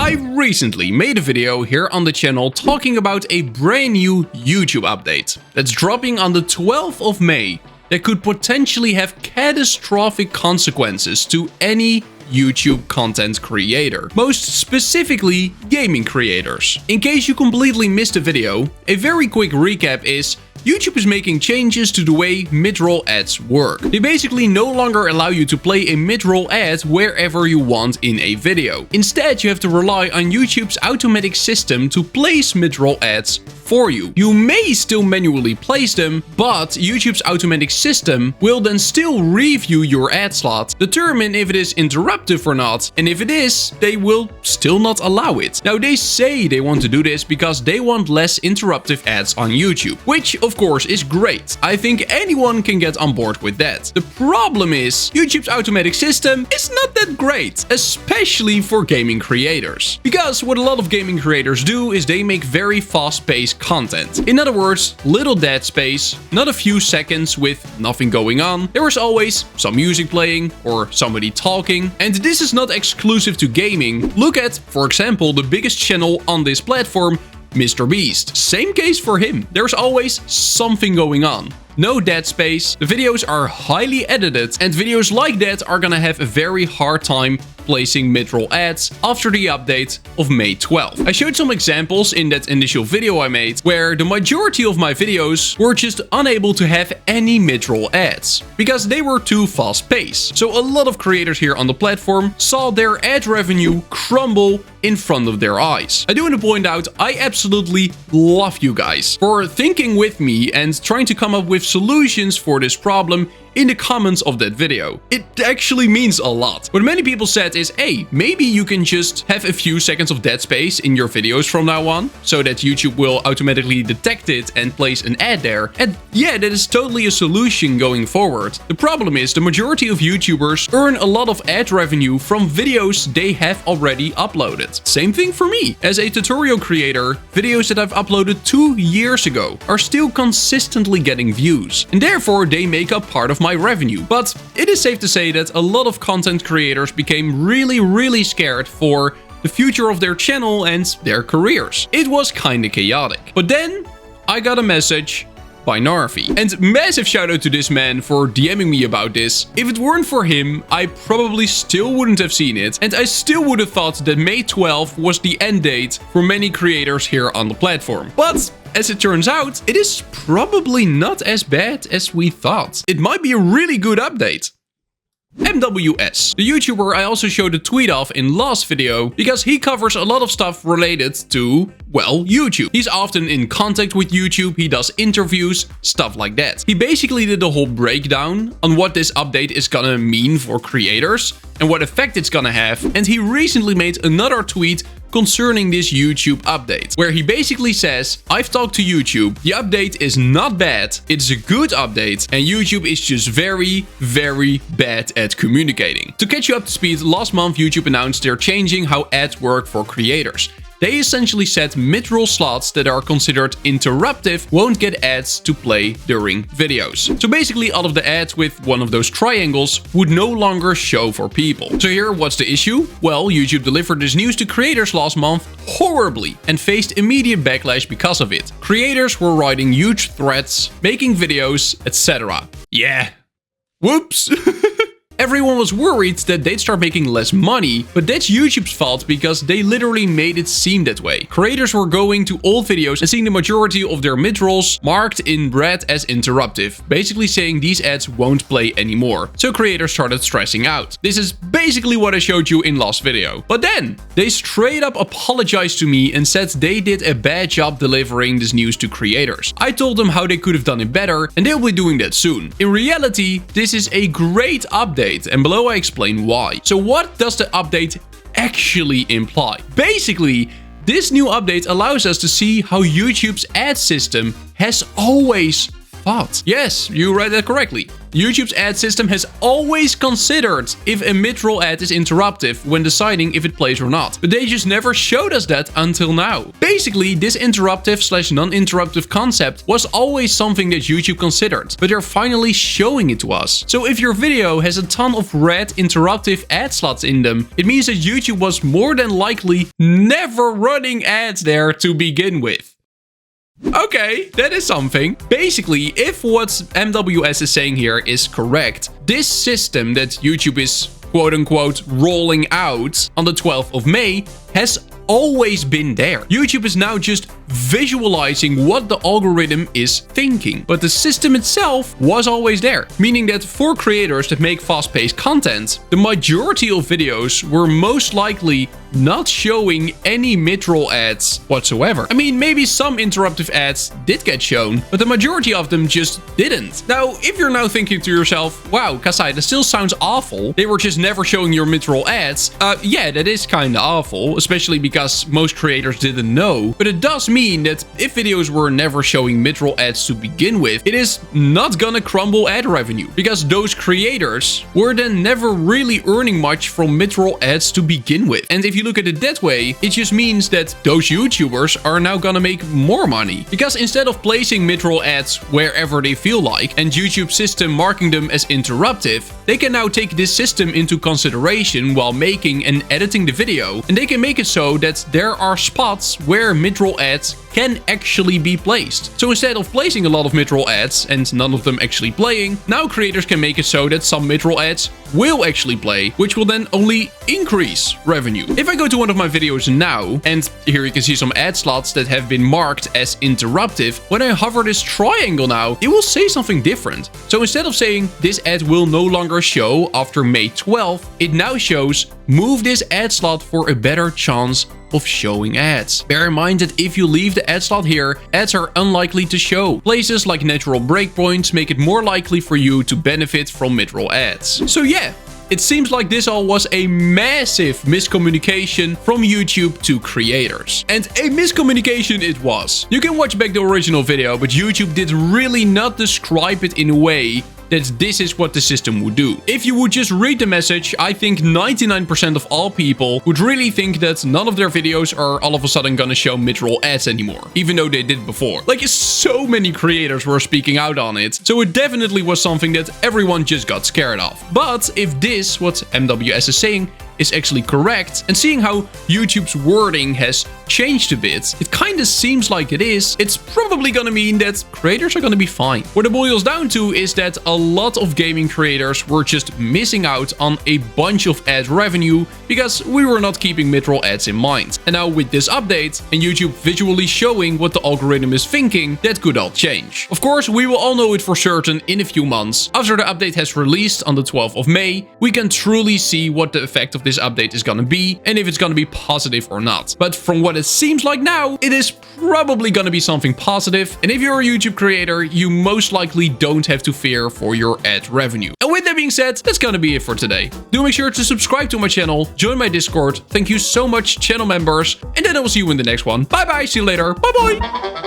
I recently made a video here on the channel talking about a brand new YouTube update that's dropping on the 12th of May that could potentially have catastrophic consequences to any YouTube content creator, most specifically gaming creators. In case you completely missed the video, a very quick recap is YouTube is making changes to the way mid-roll ads work. They basically no longer allow you to play a mid-roll ad wherever you want in a video. Instead, you have to rely on YouTube's automatic system to place mid-roll ads for you. You may still manually place them, but YouTube's automatic system will then still review your ad slot, determine if it is interruptive or not, and if it is, they will still not allow it. Now, they say they want to do this because they want less interruptive ads on YouTube, which of course is great. I think anyone can get on board with that. The problem is, YouTube's automatic system is not that great, especially for gaming creators. Because what a lot of gaming creators do is they make very fast-paced content. In other words, little dead space, not a few seconds with nothing going on. There is always some music playing or somebody talking. And this is not exclusive to gaming. Look at, for example, the biggest channel on this platform, Mr. Beast. Same case for him. There's always something going on. No dead space, the videos are highly edited, and videos like that are gonna have a very hard time placing mid-roll ads after the update of May 12th. I showed some examples in that initial video I made where the majority of my videos were just unable to have any mid-roll ads because they were too fast-paced. So a lot of creators here on the platform saw their ad revenue crumble in front of their eyes. I do want to point out, I absolutely love you guys for thinking with me and trying to come up with solutions for this problem in the comments of that video. It actually means a lot. What many people said is, hey, maybe you can just have a few seconds of dead space in your videos from now on, so that YouTube will automatically detect it and place an ad there. And yeah, that is totally a solution going forward. The problem is, the majority of YouTubers earn a lot of ad revenue from videos they have already uploaded. Same thing for me. As a tutorial creator, videos that I've uploaded 2 years ago are still consistently getting views, and therefore they make up part of my revenue. But it is safe to say that a lot of content creators became really scared for the future of their channel and their careers. It was kinda chaotic. But then I got a message by Narvi. And massive shout out to this man for DMing me about this. If it weren't for him, I probably still wouldn't have seen it, and I still would have thought that May 12th was the end date for many creators here on the platform. But as it turns out, it is probably not as bad as we thought. It might be a really good update. MWS, the YouTuber I also showed a tweet of in last video because he covers a lot of stuff related to, well, YouTube. He's often in contact with YouTube, he does interviews, stuff like that. He basically did a whole breakdown on what this update is gonna mean for creators and what effect it's gonna have, and he recently made another tweet concerning this YouTube update, where he basically says, I've talked to YouTube, the update is not bad, it's a good update, and YouTube is just very bad at communicating. To catch you up to speed, last month YouTube announced they're changing how ads work for creators. They essentially said mid-roll slots that are considered interruptive won't get ads to play during videos. So basically all of the ads with one of those triangles would no longer show for people. So here, what's the issue? Well, YouTube delivered this news to creators last month horribly and faced immediate backlash because of it. Creators were writing huge threats, making videos, etc. Yeah. Whoops. Everyone was worried that they'd start making less money, but that's YouTube's fault because they literally made it seem that way. Creators were going to old videos and seeing the majority of their mid-rolls marked in red as interruptive, basically saying these ads won't play anymore. So creators started stressing out. This is basically what I showed you in last video. But then, they straight up apologized to me and said they did a bad job delivering this news to creators. I told them how they could have done it better, and they'll be doing that soon. In reality, this is a great update, and below I explain why. So what does the update actually imply? Basically, this new update allows us to see how YouTube's ad system has always thought. Yes, you read that correctly. YouTube's ad system has always considered if a mid-roll ad is interruptive when deciding if it plays or not. But they just never showed us that until now. Basically, this interruptive/non-interruptive concept was always something that YouTube considered, but they're finally showing it to us. So if your video has a ton of red interruptive ad slots in them, it means that YouTube was more than likely never running ads there to begin with. Okay, that is something. Basically, if what MWS is saying here is correct, this system that YouTube is quote-unquote rolling out on the 12th of May has always been there. YouTube is now just visualizing what the algorithm is thinking, but the system itself was always there, meaning that for creators that make fast-paced content, the majority of videos were most likely not showing any mid-roll ads whatsoever. I mean, maybe some interruptive ads did get shown, but the majority of them just didn't. Now, if you're now thinking to yourself, wow, Kasai, that still sounds awful. They were just never showing your mid-roll ads. Yeah, that is kind of awful, especially because most creators didn't know. But it does mean that if videos were never showing mid-roll ads to begin with, it is not gonna crumble ad revenue, because those creators were then never really earning much from mid-roll ads to begin with. And if you look at it that way, it just means that those YouTubers are now gonna make more money, because instead of placing mid-roll ads wherever they feel like and YouTube system marking them as interruptive, they can now take this system into consideration while making and editing the video, and they can make it so that there are spots where mid-roll ads can actually be placed. So instead of placing a lot of mid-roll ads and none of them actually playing, now creators can make it so that some mid-roll ads will actually play, which will then only increase revenue. If I go to one of my videos now, and here you can see some ad slots that have been marked as interruptive, when I hover this triangle now, it will say something different. So instead of saying this ad will no longer show after May 12th, it now shows move this ad slot for a better chance of showing ads. Bear in mind that if you leave the ad slot here, ads are unlikely to show. Places like natural breakpoints make it more likely for you to benefit from mid-roll ads. So yeah, it seems like this all was a massive miscommunication from YouTube to creators. And a miscommunication it was. You can watch back the original video, but YouTube did really not describe it in a way that this is what the system would do. If you would just read the message, I think 99% of all people would really think that none of their videos are all of a sudden gonna show mid-roll ads anymore, even though they did before. Like, so many creators were speaking out on it, so it definitely was something that everyone just got scared of. But if this, what MWS is saying, is actually correct, and seeing how YouTube's wording has changed a bit, it kind of seems like it is, it's probably gonna mean that creators are gonna be fine. What it boils down to is that a lot of gaming creators were just missing out on a bunch of ad revenue because we were not keeping mid-roll ads in mind. And now with this update and YouTube visually showing what the algorithm is thinking, that could all change. Of course, we will all know it for certain in a few months. After the update has released on the 12th of May, we can truly see what the effect of this update is gonna be and if it's gonna be positive or not. But from what it seems like now, it is probably gonna be something positive. And if you're a YouTube creator, you most likely don't have to fear for your ad revenue. And with that being said, that's gonna be it for today. Do make sure to subscribe to my channel, join my Discord. Thank you so much, channel members. And then I will see you in the next one. Bye bye, see you later. Bye bye.